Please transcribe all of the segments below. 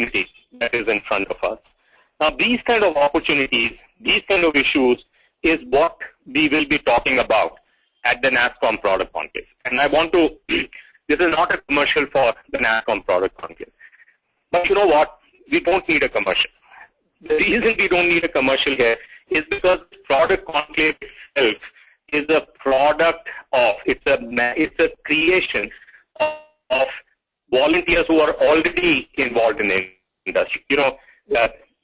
opportunity that is in front of us. Now, these kind of opportunities, these kind of issues is what we will be talking about at the Nasscom Product Conclave. And I want to, this is not a commercial for the Nasscom Product Conclave. But you know what? We don't need a commercial. The reason we don't need a commercial here is because Product Conclave itself is a product of, it's a creation of volunteers who are already involved in the industry. You know,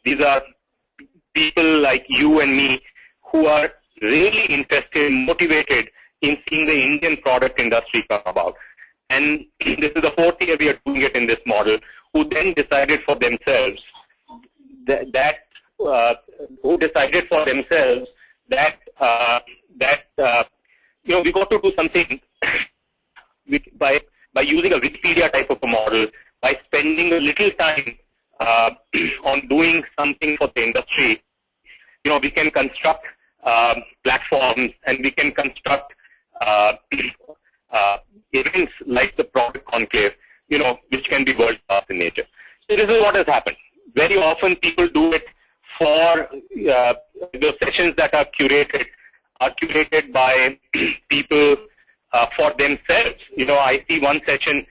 these are people like you and me who are really interested, motivated in seeing the Indian product industry come about. And this is the fourth year we are doing it in this model, who then decided for themselves that you know, we got to do something by using a Wikipedia type of a model, by spending a little time on doing something for the industry. You know, we can construct platforms, and we can construct events like the Product Conclave, you know, which can be world-class in nature. So this is what has happened. Very often people do it for the sessions that are curated by people for themselves. You know, I see one session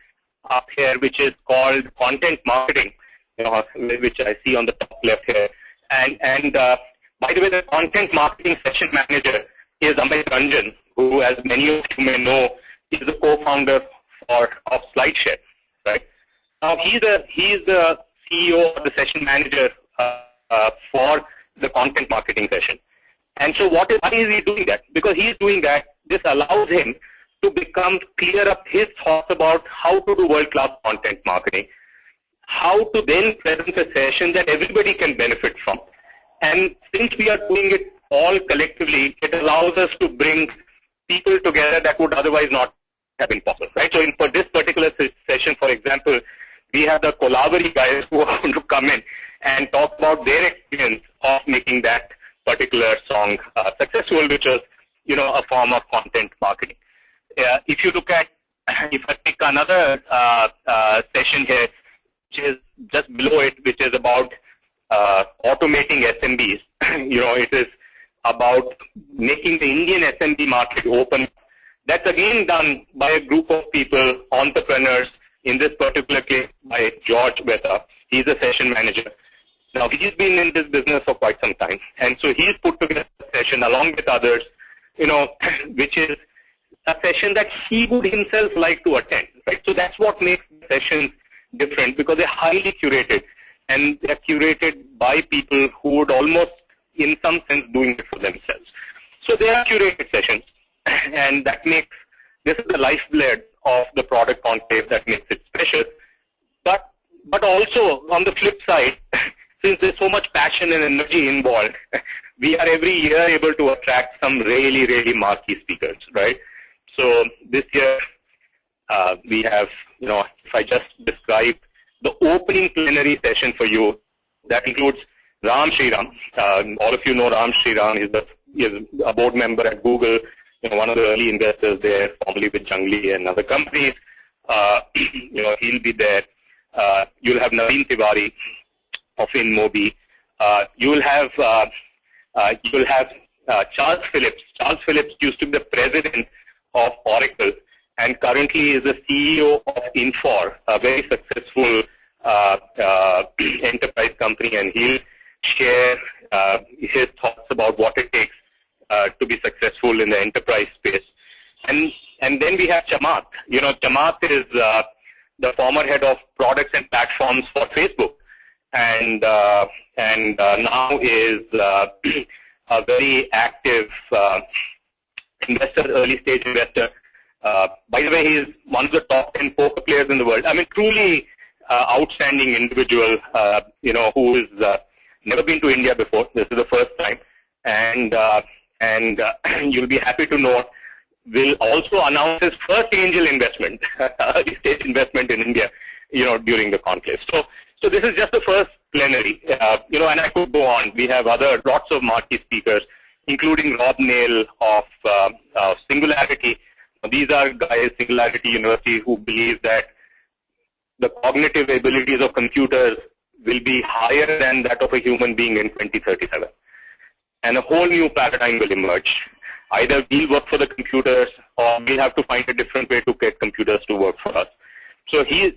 up here which is called content marketing, you know, which I see on the top left here. And by the way, the content marketing session manager is Amith Ranjan, who, as many of you may know, is the co-founder of SlideShare, right? Now he's the CEO or the session manager for the content marketing session. And so why is he doing that? Because he's doing that, this allows him to become clear up his thoughts about how to do world-class content marketing, how to then present a session that everybody can benefit from. And since we are doing it all collectively, it allows us to bring people together that would otherwise not have been possible, right? So for this particular session, for example, we have the Kolavari guys who are going to come in and talk about their experience of making that particular song successful, which is, you know, a form of content marketing. If you look at, if I pick another session here, which is just below it, which is about automating SMBs, you know, it is about making the Indian SMB market open. That's again done by a group of people, entrepreneurs, in this particular case by George Beta. He's a session manager. Now, he's been in this business for quite some time, and so he's put together a session along with others, you know, which is a session that he would himself like to attend, right? So that's what makes the sessions different, because they're highly curated, and they're curated by people who would almost, in some sense, doing it for themselves. So they are curated sessions, and that makes, this is the lifeblood of the Product Conclave that makes it special. But also, on the flip side, since there's so much passion and energy involved, we are every year able to attract some really, really marquee speakers, right? So this year, we have, you know, if I just describe the opening plenary session for you, that includes Ram Shriram. All of you know Ram Shriram. He's a board member at Google, you know, one of the early investors there, formerly with Jungli and other companies. You know, he'll be there. You'll have Naveen Tiwari of InMobi. You'll have Charles Phillips. Charles Phillips used to be the president of Oracle, and currently is the CEO of Infor, a very successful enterprise company, and he'll share his thoughts about what it takes to be successful in the enterprise space. And then we have Chamath. You know, Chamath is the former head of products and platforms for Facebook, and now is a very active investor, early stage investor. By the way, he is one of the top 10 poker players in the world. I mean, truly outstanding individual, you know, who is never been to India before. This is the first time, and you'll be happy to know will also announce his first angel investment, early stage investment in India, you know, during the conclave. So this is just the first plenary, you know, and I could go on. We have lots of marquee speakers, including Rob Nail of Singularity. These are guys, Singularity University, who believe that the cognitive abilities of computers will be higher than that of a human being in 2037. And a whole new paradigm will emerge. Either we'll work for the computers, or we'll have to find a different way to get computers to work for us. So these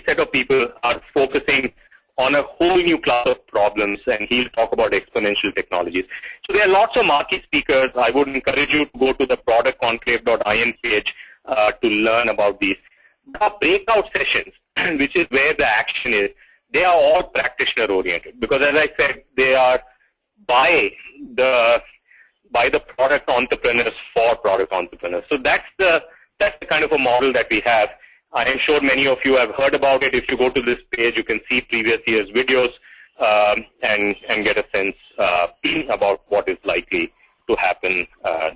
set of people are focusing on a whole new class of problems, and he'll talk about exponential technologies. So there are lots of marquee speakers. I would encourage you to go to the productconclave.in page to learn about these. The breakout sessions, which is where the action is, they are all practitioner oriented, because as I said, they are by the product entrepreneurs for product entrepreneurs. So that's the kind of a model that we have. I am sure many of you have heard about it. If you go to this page, you can see previous year's videos and get a sense about what is likely to happen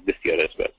this year as well.